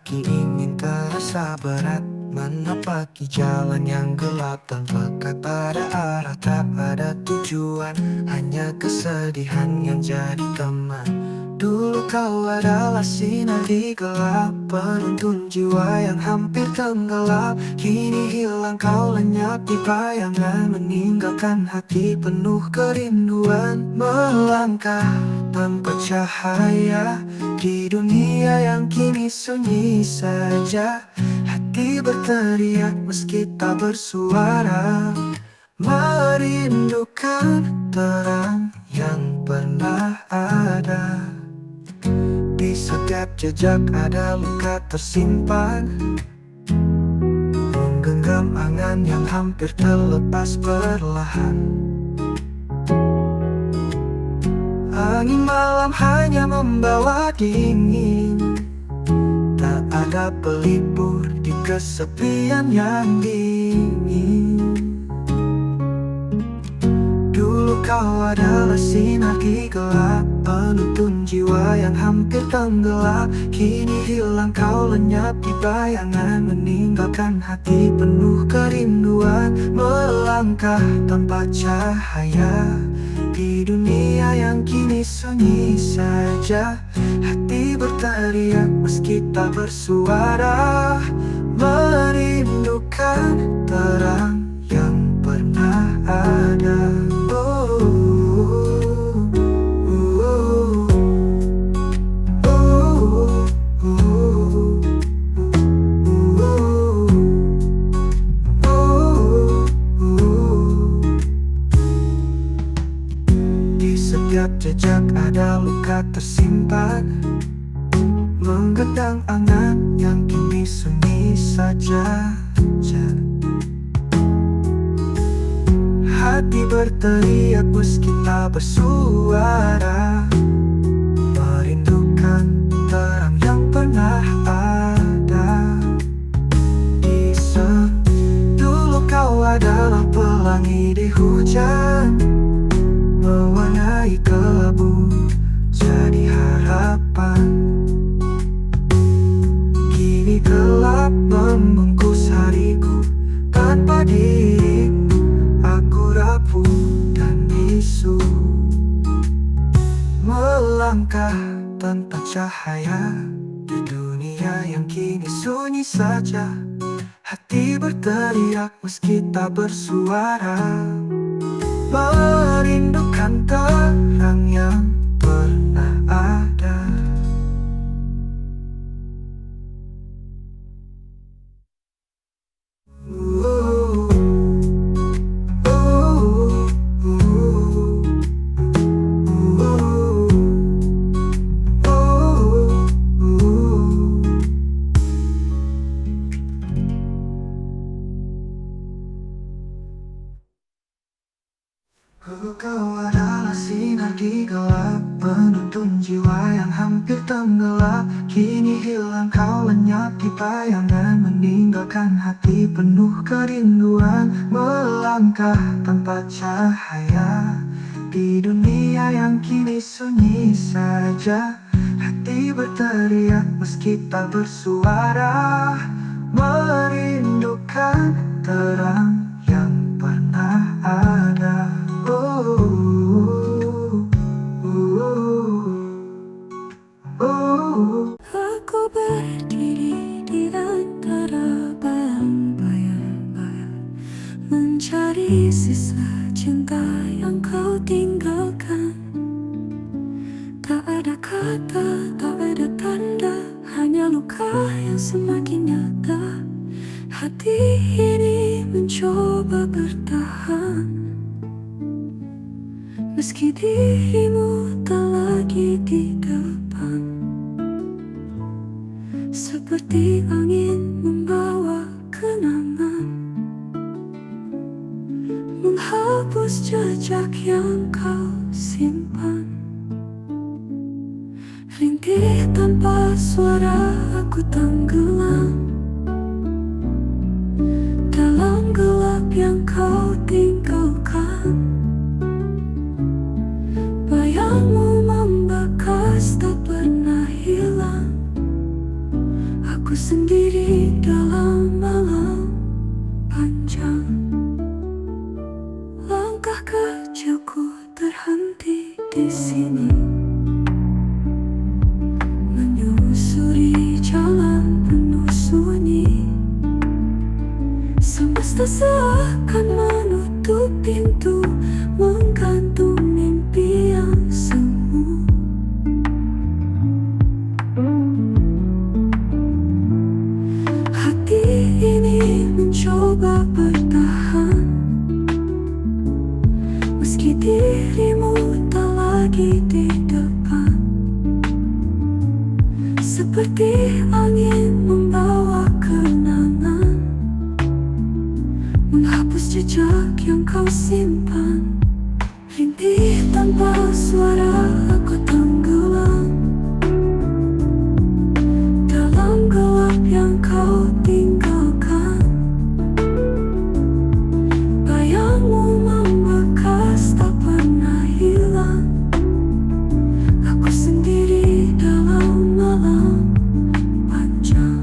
kaki ingin terasa berat, menapaki jalan yang gelap tanpa kata ada arah, tak ada tujuan, hanya kesedihan yang jadi teman. Dulu kau adalah sinar di gelap, penuntun jiwa yang hampir tenggelam. Kini hilang, kau lenyap di bayangan, meninggalkan hati penuh kerinduan. Melangkah tanpa cahaya di dunia yang kini sunyi saja. Hati berteriak meski tak bersuara, merindukan terang yang pernah ada. Di setiap jejak ada luka tersimpan, menggenggam angan yang hampir terlepas perlahan. Angin malam hanya membawa dingin, tak ada pelipur di kesepian yang dingin. Dulu kau adalah sinar di gelap, penuntun jiwa yang hampir tenggelam. Kini hilang, kau lenyap di bayangan, meninggalkan hati penuh kerinduan. Melangkah tanpa cahaya di dunia yang kini sunyi saja. Hati berteriak meski tak bersuara, merindukan terang yang pernah ada. Di setiap jejak ada luka tersimpan, menggenggam angan yang kini sunyi saja. Hati berteriak meski tak bersuara, merindukan terang yang pernah ada. Di dulu kau adalah pelangi di hujan, mewarnai kelabu jadi harapan. Kini gelap membungkus hariku, tanpa dirimu aku rapuh dan bisu. Melangkah tanpa cahaya di dunia yang kini sunyi saja. Hati berteriak meski tak bersuara, merindukan terang yang pernah ada. Kau adalah sinar di gelap, penuntun jiwa yang hampir tenggelam. Kini hilang, kau lenyap di bayangan, meninggalkan hati penuh kerinduan. Melangkah tanpa cahaya di dunia yang kini sunyi saja. Hati berteriak meski tak bersuara, merindukan terang yang pernah ada. Aku berdiri di antara bayang-bayang, mencari sisa cinta yang kau tinggalkan. Tak ada kata, tak ada tanda, hanya luka yang semakin nyata. Hati ini mencoba bertahan, meski dirimu tak lagi di depan. Seperti angin membawa kenangan, menghapus jejak yang kau simpan. Ringkih tanpa suara, aku tenggelam dalam gelap yang kau tinggalkan. Bayangmu membekas tak pernah hilang. Aku sendiri dalam malam panjang. Langkah kecilku terhenti di sini, menyusuri jalan penuh sunyi. Semesta seakan menutup pintu, menggantung mimpi yang semu. Hati ini mencoba bertahan, meski dirimu tak lagi di depan. Seperti angin membawa kenangan, menghapus jejak yang kau simpan. Rintih tanpa suara aku tenggelam dalam gelap yang kau tinggalkan. Bayangmu membekas tak pernah hilang. Aku sendiri dalam malam panjang.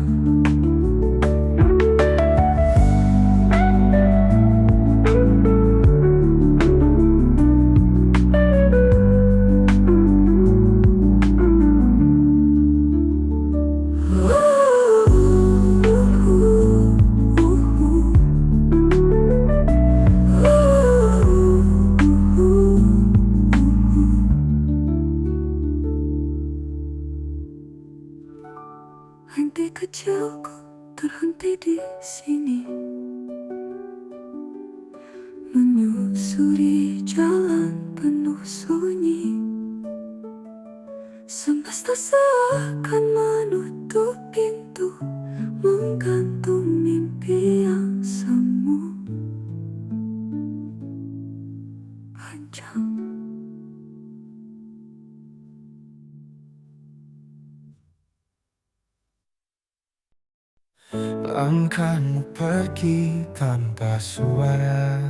Henti kecilku terhenti di sini, menyusuri jalan penuh sunyi. Semesta seakan menutup pintu, menggantung mimpi yang semu. Panjang. Langkahmu pergi tanpa suara,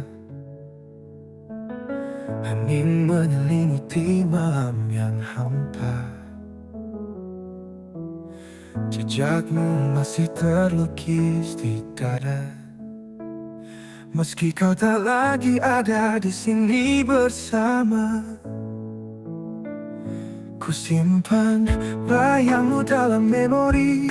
angin menyelimuti malam yang hampa. Jejakmu masih terlukis di dada, meski kau tak lagi ada di sini bersama. Ku simpan bayangmu dalam memori,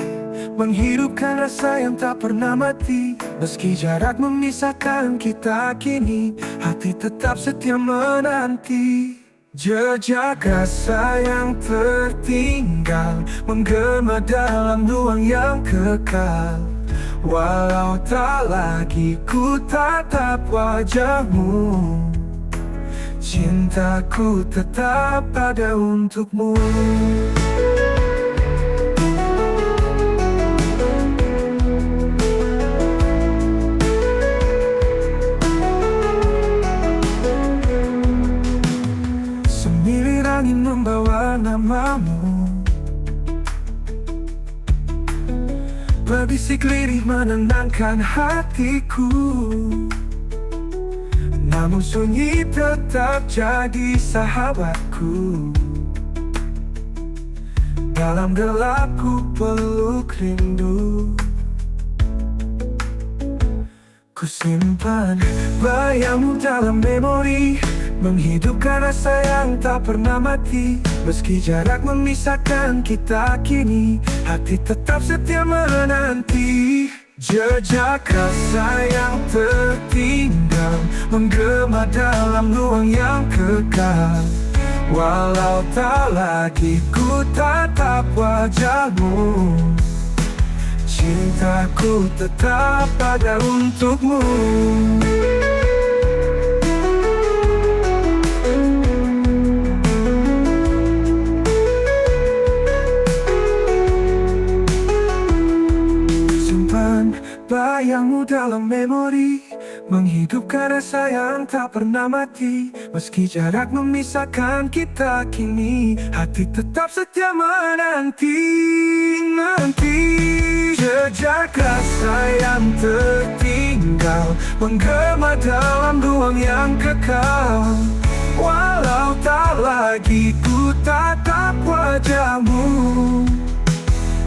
menghidupkan rasa yang tak pernah mati. Meski jarak memisahkan kita kini, hati tetap setia menanti. Jejak rasa yang tertinggal menggema dalam ruang yang kekal. Walau tak lagi ku tatap wajahmu, cintaku tetap ada untukmu. Semilir angin membawa namamu, berbisik lirih menenangkan hatiku. Namun sunyi tetap jadi sahabatku. Dalam gelap ku peluk rindu, ku simpan bayangmu dalam memori, menghidupkan rasa yang tak pernah mati. Meski jarak memisahkan kita kini, hati tetap setia menanti. Jejak rasa yang tertinggal menggema dalam ruang yang kekal. Walau tak lagi ku tatap wajahmu, cintaku tetap ada untukmu. Bayangmu dalam memori, menghidupkan rasa yang tak pernah mati. Meski jarak memisahkan kita kini, hati tetap setia menanti. Jejak rasa yang tertinggal menggema dalam ruang yang kekal. Walau tak lagi ku tatap wajahmu,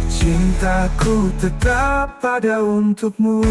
cinta Cintaku tetap ada untukmu.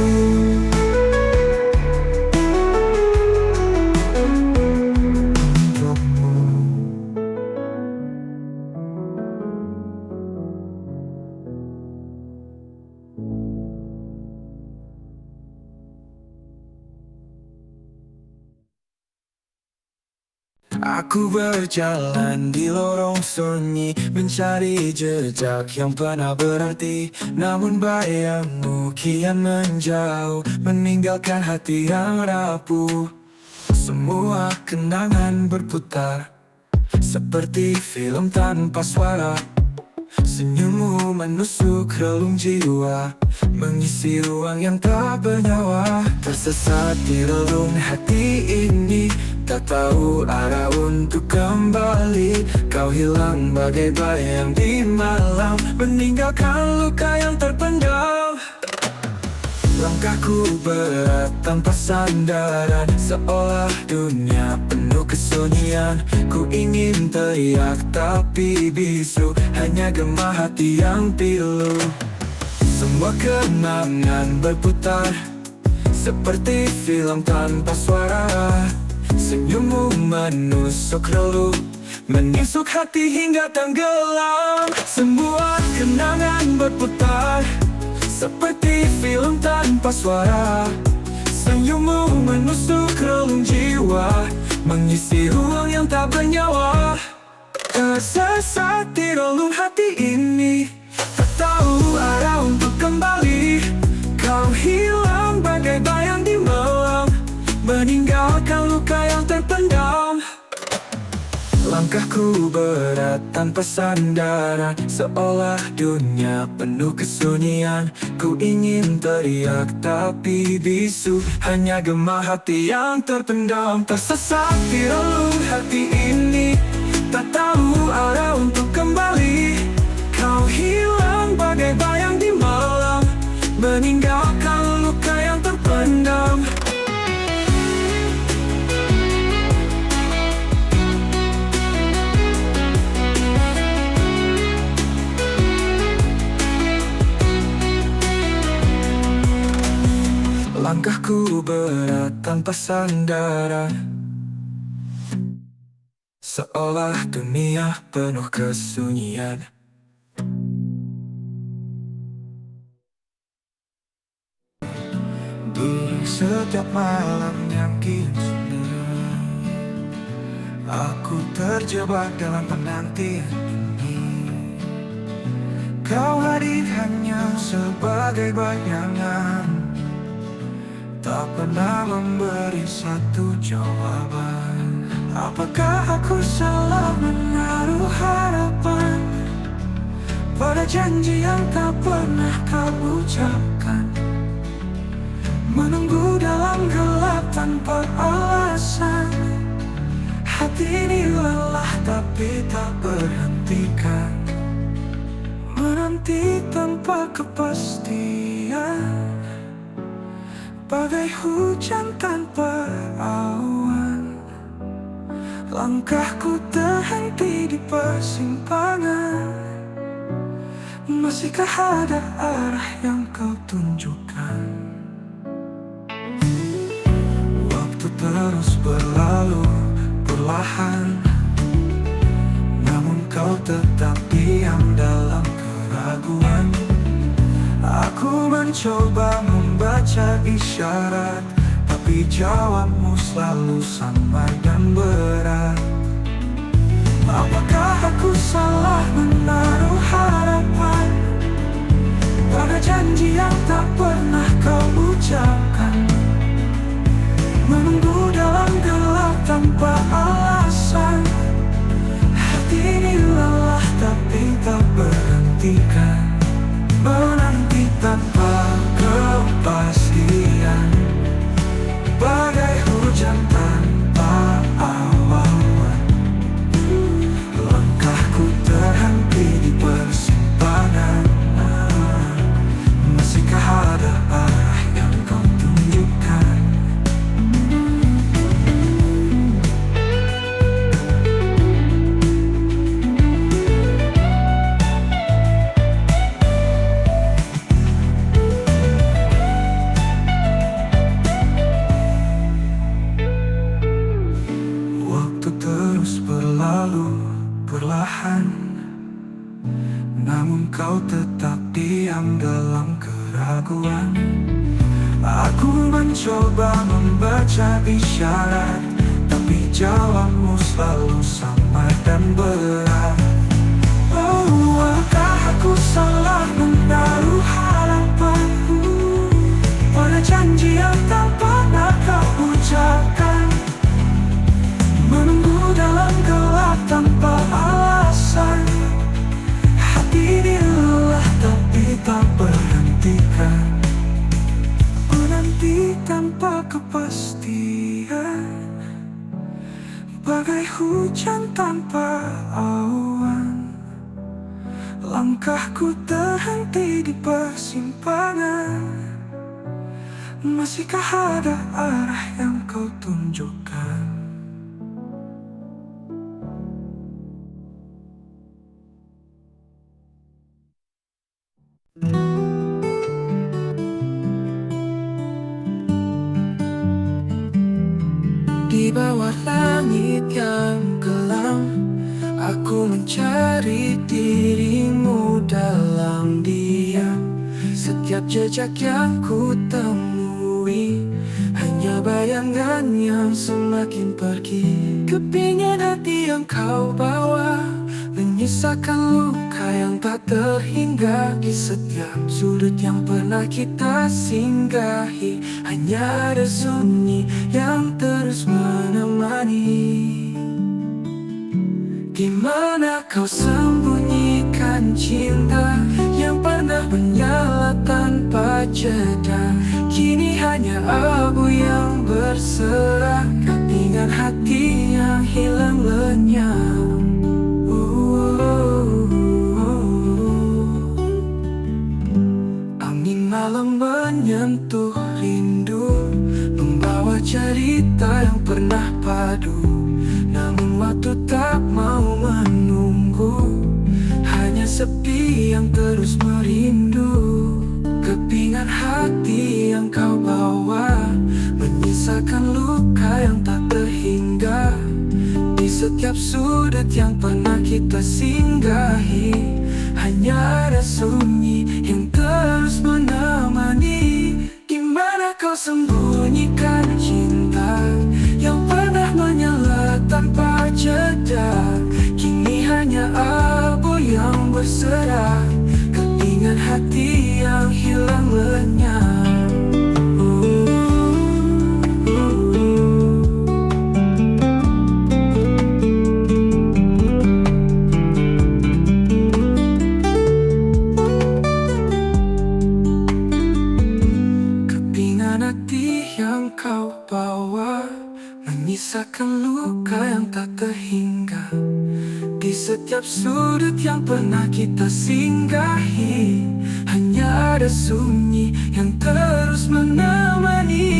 Aku berjalan di lorong sunyi, mencari jejak yang pernah berarti. Namun bayangmu kian menjauh, meninggalkan hati yang rapuh. Semua kenangan berputar, seperti film tanpa suara. Senyummu menusuk relung jiwa, mengisi ruang yang tak bernyawa. Tersesat di relung hati ini, tak tahu arah untuk kembali. Kau hilang bagai bayang di malam, meninggalkan luka yang terpendam. Langkahku berat tanpa sandaran, seolah dunia penuh kesunyian. Ku ingin teriak tapi bisu, hanya gema hati yang pilu. Semua kenangan berputar, seperti film tanpa suara. Senyummu menusuk relung, menusuk hati hingga tenggelam. Semua kenangan berputar, seperti film tanpa suara. Senyummu menusuk relung jiwa, mengisi ruang yang tak bernyawa. Tersesat di relung hati ini, tak tahu arah untuk kembali. Kau hilang bagai bayang di malam, meninggalkan luka yang terpendam. Langkahku berat tanpa sandaran, seolah dunia penuh kesunyian. Ku ingin teriak tapi bisu, hanya gema hati yang terpendam. Tersesat di relung hati ini, tak tahu arah untuk kembali. Kau hilang bagai bayang di malam, meninggalkan luka yang terpendam. Langkahku berat tanpa sandaran, seolah dunia penuh kesunyian. Di setiap malam yang kini sunyi, aku terjebak dalam penantian ini. Kau hadir hanya sebagai bayangan, tak pernah memberi satu jawaban. Apakah aku salah menaruh harapan pada janji yang tak pernah kau ucapkan? Menunggu dalam gelap tanpa alasan, hati ini lelah tapi tak berhentikan. Menanti tanpa kepastian, bagai hujan tanpa awan. Langkahku terhenti di persimpangan, masihkah ada arah yang kau tunjukkan? Waktu terus berlalu perlahan, namun kau tetap diam dalam keraguan. Aku mencoba membaca isyarat, tapi jawabmu selalu samar dan berat. Apakah aku salah menaruh harapan pada janji yang tak pernah kau ucapkan? Menunggu dalam gelap tanpa alasan, hati ini lelah tapi tak berhentikan. Menanti tanpa kepastian, bagai hujan tanpa awan. Langkahku terhenti di persimpangan, masihkah ada arah yang kau tunjukkan? kau tetap diam dalam keraguan. Aku mencoba membaca isyarat, tapi jawabmu selalu sama dan berat. Oh, apakah aku salah menaruh harapanku pada janji yang tak pernah kau ucapkan? Menunggu dalam gelap tanpa alasan, hati ini lelah tapi tak berhentikan. Menanti tanpa kepastian, bagai hujan tanpa awan. Langkahku terhenti di persimpangan. Masihkah ada arah yang kau tunjukkan? Di bawah langit yang gelap, aku mencari dirimu dalam diam. Setiap jejak yang ku temui hanya bayangan yang semakin pergi. Kepingin hati yang kau bawa menyisakan luka yang tak terhingga. Di setiap sudut yang pernah kita singgahi hanya ada sunyi yang terus menemani. Di mana kau sembunyikan cinta yang pernah menyala tanpa jeda? Kini hanya abu yang berserak, kepingan hati yang hilang lenyap. Angin malam menyentuh rindu, membawa cerita yang pernah padu. Namun waktu tak mau menunggu, hanya sepi yang terus merindu. Kepingan hati yang kau bawa menyisakan luka yang tak terhingga. Di setiap sudut yang pernah kita singgahi hanya ada sunyi yang terus menemani. Di mana kau sembunyikan cinta yang pernah menyala tanpa jeda? Kini hanya abu yang berserak, kepingan hati yang hilang lenyap. Kepingan hati yang kau bawa menyisakan luka yang tak terhingga. Di setiap sudut yang pernah kita singgahi hanya ada sunyi yang terus menemani.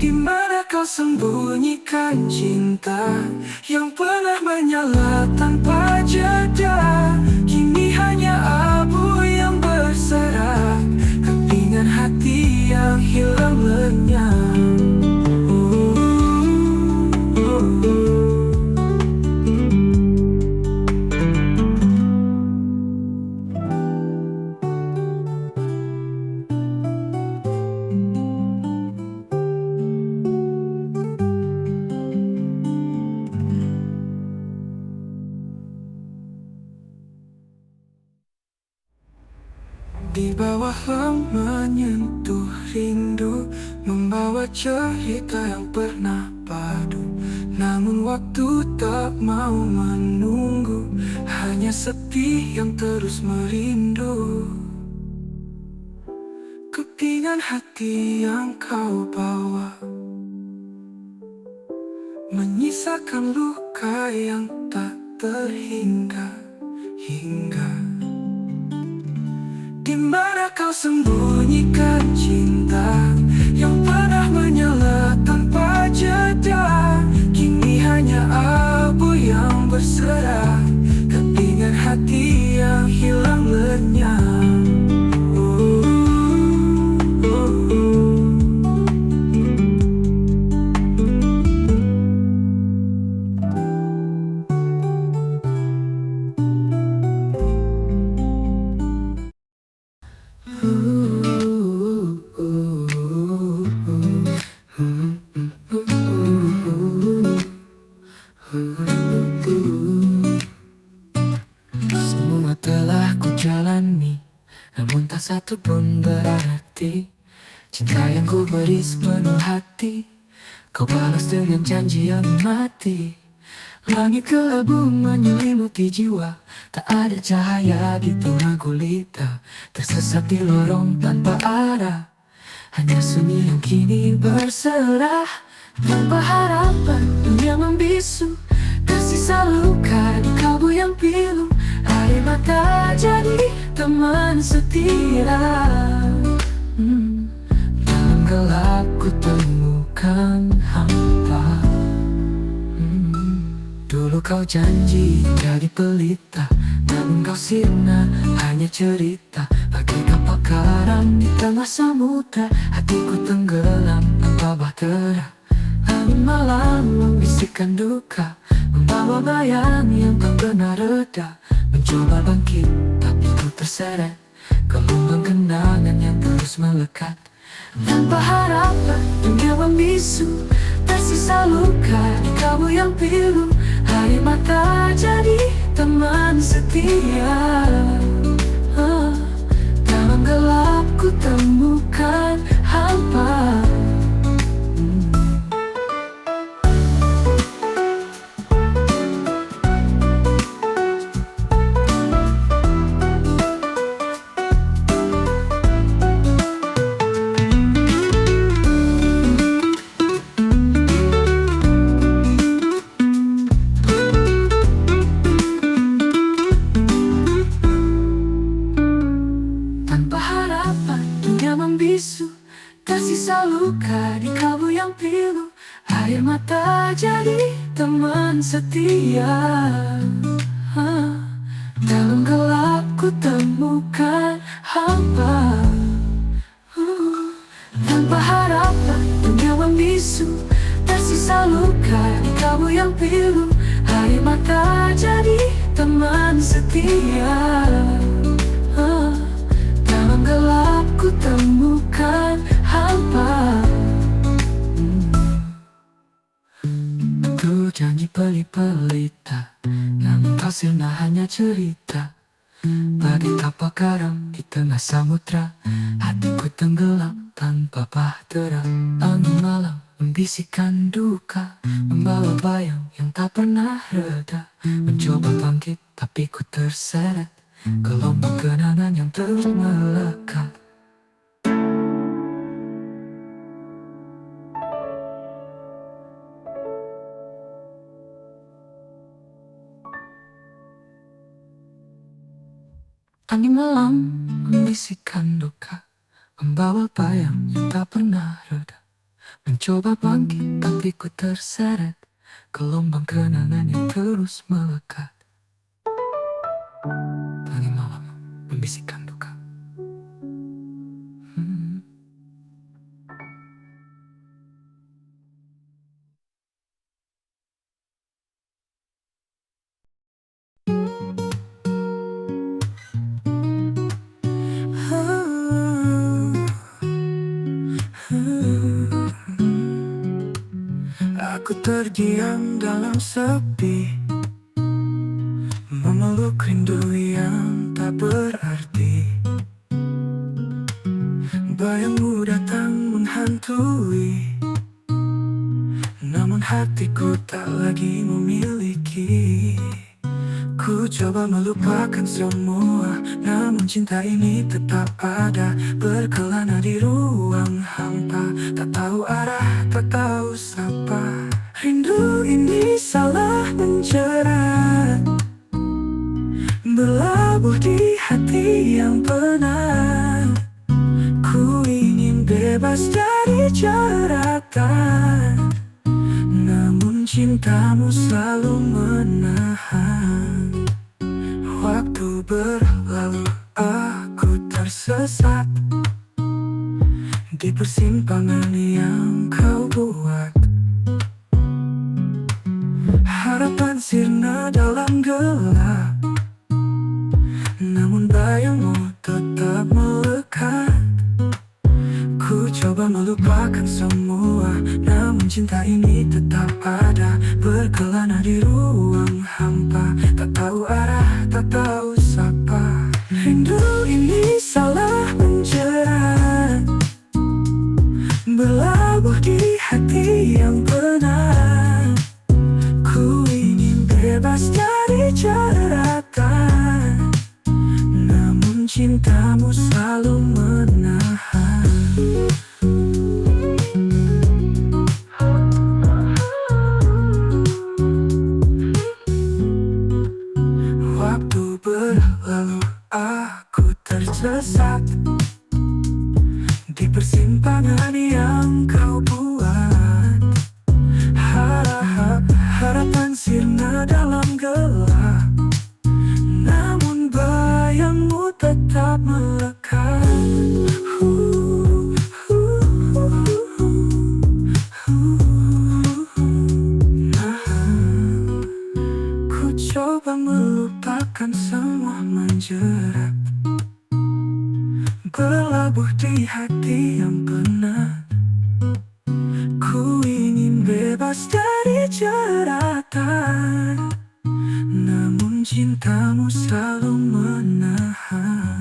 Di mana kau sembunyikan cinta yang pernah menyala tanpa jeda? Kini hanya abu yang berserak, kepingan hati yang hilang lenyap. Di bawah lem menyentuh rindu, membawa cerita yang pernah padu. Namun waktu tak mau menunggu, hanya sepi yang terus merindu. Kepingan hati yang kau bawa menyisakan luka yang tak terhingga. Di mana kau sembunyikan cinta yang pernah menyala tanpa jeda? Kini hanya abu yang berserak, kepingan hati yang hilang lenyap. namun tak satu pun berarti. Cinta yang ku beri sepenuh hati, kau balas dengan janji yang mati. Langit kelabu menyelimuti jiwa, tak ada cahaya di tengah gulita. Tersesat di lorong tanpa arah, hanya sunyi yang kini berserah. Tanpa harapan dunia membisu, tersisa luka di kalbu yang pilu. Air mata jadi teman setia. Dalam gelap ku temukan hampa. Dulu kau janji jadi pelita, namun kau sirna hanya cerita. Bagai kapal karam di tengah samudra, hatiku tenggelam tanpa bahtera. Angin malam membisikkan duka, membawa bayang yang tak pernah reda. Mencoba bangkit tapi ku terseret gelombang kenangan yang terus melekat. Tanpa harapan dunia membisu, tersisa luka di kalbu yang pilu. Air mata jadi teman setia. Dalam gelap ku temukan hampa. Tersisa luka di kalbu yang pilu. Air mata jadi teman setia. Dalam gelap ku temukan hampa. Tanpa harapan dunia membisu, tersisa luka di kalbu yang pilu. Air mata jadi teman setia. Dalam gelap ku temukan hampa. Betul janji pelita, namun hasilnya hanya cerita. Bagai kapal karam di tengah samudra, hatiku tenggelam tanpa bahtera. Angin malam membisikkan duka, membawa bayang yang tak pernah reda. Mencoba bangkit tapi ku terseret gelombang kenangan yang terus melekat. Angin malam membisikkan duka, membawa bayang yang tak pernah reda. Mencoba bangkit tapi ku terseret gelombang kenangan yang terus melekat. Angin malam membisikkan duka. Aku terdiam dalam sepi, memeluk rindu yang tak berarti. Bayangmu datang menghantui, namun hatiku tak lagi memiliki. Ku coba melupakan semua, namun cinta ini tetap ada. Berkelana di ruang hampa, tak tahu arah, tak tahu sapa. Rindu ini salah menjerat, berlabuh di hati yang penat. Ku ingin bebas dari jeratan, namun cintamu selalu menahan. Waktu berlalu, aku tersesat di persimpangan yang kau buat. Harapan sirna dalam gelap, namun bayangmu tetap melekat. Ku coba melupakan semua, namun cinta ini tetap ada. Berkelana di ruang hampa, tak tahu arah, tak tahu sapa. Rindu ini salah persimpangan yang kau buat. Harapan sirna dalam gelap, namun bayangmu tetap melekat. Ku coba melupakan semua menjerat, berlabuh di hati yang penat. Ku ingin bebas dari jeratan, namun cintamu selalu menahan.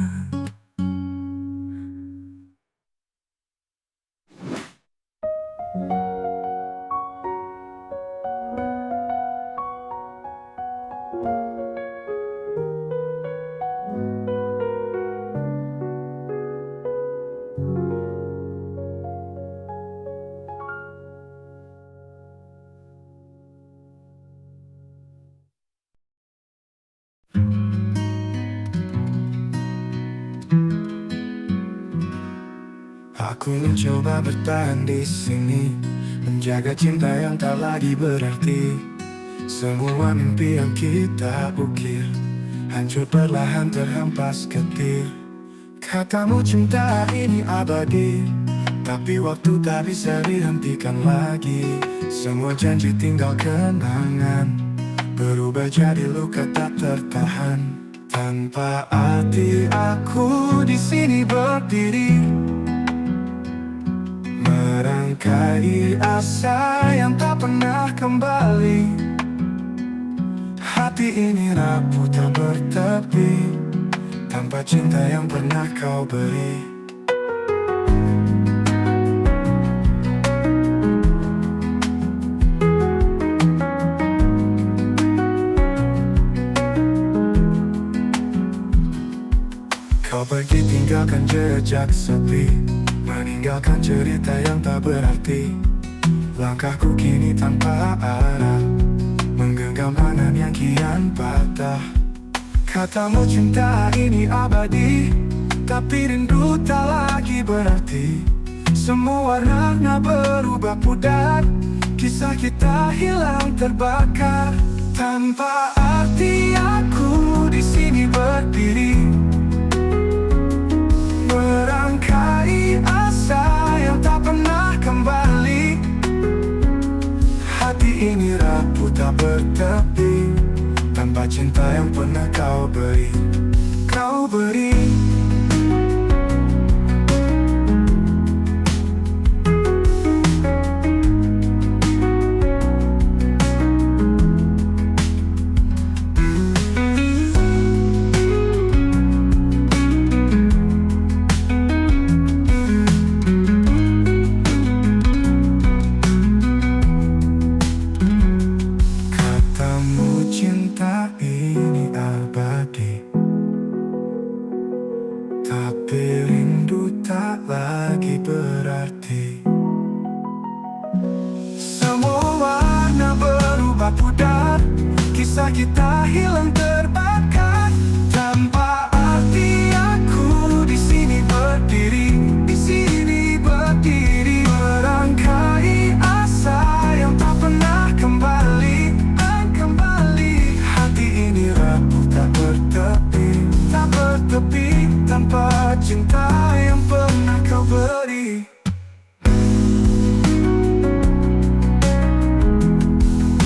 Aku mencoba bertahan di sini, menjaga cinta yang tak lagi berarti. Semua mimpi yang kita ukir hancur perlahan terhempas getir. Katamu cinta ini abadi, tapi waktu tak bisa dihentikan lagi. Semua janji tinggal kenangan, berubah jadi luka tak tertahan. Tanpa arti aku di sini berdiri, merangkai asa yang tak pernah kembali. Hati ini rapuh tak bertepi, tanpa cinta yang pernah kau beri. Kau pergi tinggalkan jejak sepi, meninggalkan cerita yang tak berarti. Langkahku kini tanpa arah, menggenggam angan yang kian patah. Katamu cinta ini abadi, tapi rindu tak lagi berarti. Semua warna berubah pudar, kisah kita hilang terbakar. Tanpa arti aku di sini berdiri, merangkai asa yang tak pernah kembali. Hati ini rapuh tak bertepi, tanpa cinta yang pernah kau beri. Kau beri. Tapi rindu tak lagi berarti. Semua warna berubah pudar, kisah kita hilang terbakar. Tanpa arti aku di sini berdiri, di sini berdiri, merangkai asa yang tak pernah kembali. Hati ini rapuh tak bertepi, tak bertepi, tanpa cinta yang pernah kau beri.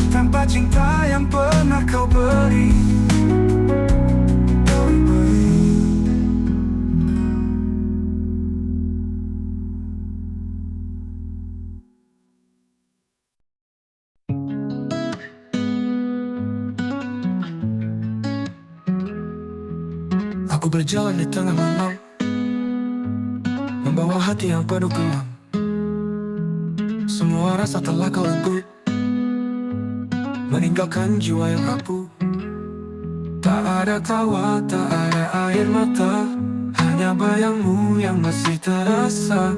Tanpa cinta yang pernah kau beri. Aku berjalan di tengah malam, membawa hati yang penuh kelam. Semua rasa telah kau renggut, meninggalkan jiwa yang rapuh. Tak ada tawa, tak ada air mata, hanya bayangmu yang masih terasa.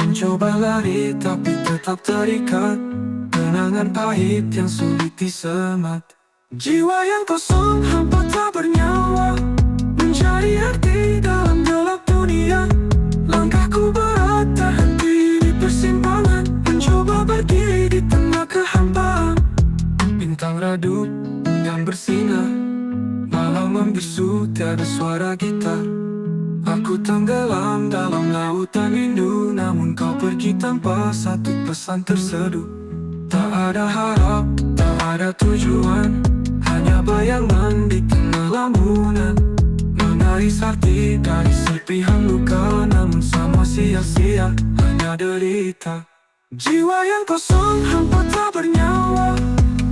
Mencoba lari tapi tetap terikat, kenangan pahit yang sulit disemat. Jiwa yang kosong hampa tak bernyawa, mencari arti dalam gelap dunia. Langkahku berat tak tenggelam dalam lautan rindu, namun kau pergi tanpa satu pesan terseduh. Tak ada harap, tak ada tujuan, hanya bayangan di tengah lamunan. Mengais hati dari serpihan luka, namun sama sia-sia, hanya derita. Jiwa yang kosong, hampa tak bernyawa,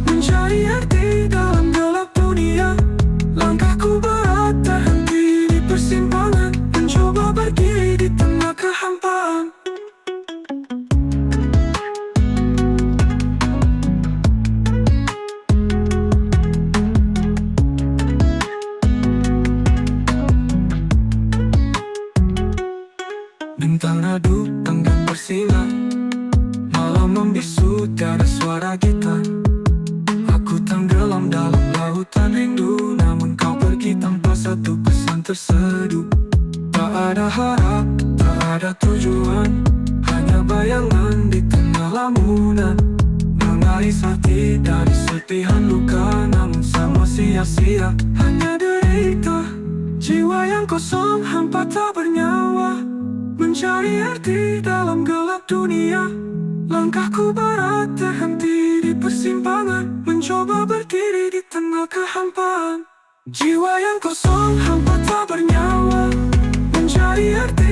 mencari arti dalam gelap dunia. Langkahku berat terhenti di persimpangan, mencoba berdiri di tengah kehampaan. Bintang redup, tenggang bersinar, malam membisu, tiada suara gitar. Aku tenggelam dalam lautan rindu, namun kau pergi tanpa satu pesan terseduh. Tak ada harap, tak ada tujuan, hanya bayangan di tengah lamunan. Mengais hati dari serpihan luka, namun sama sia-sia, hanya derita. Jiwa yang kosong, hampa tak bernyawa, mencari arti dalam gelap dunia. Langkahku berat terhenti di persimpangan, mencoba berdiri di tengah kehampaan. Jiwa yang kosong, hampa tak bernyawa, mencari arti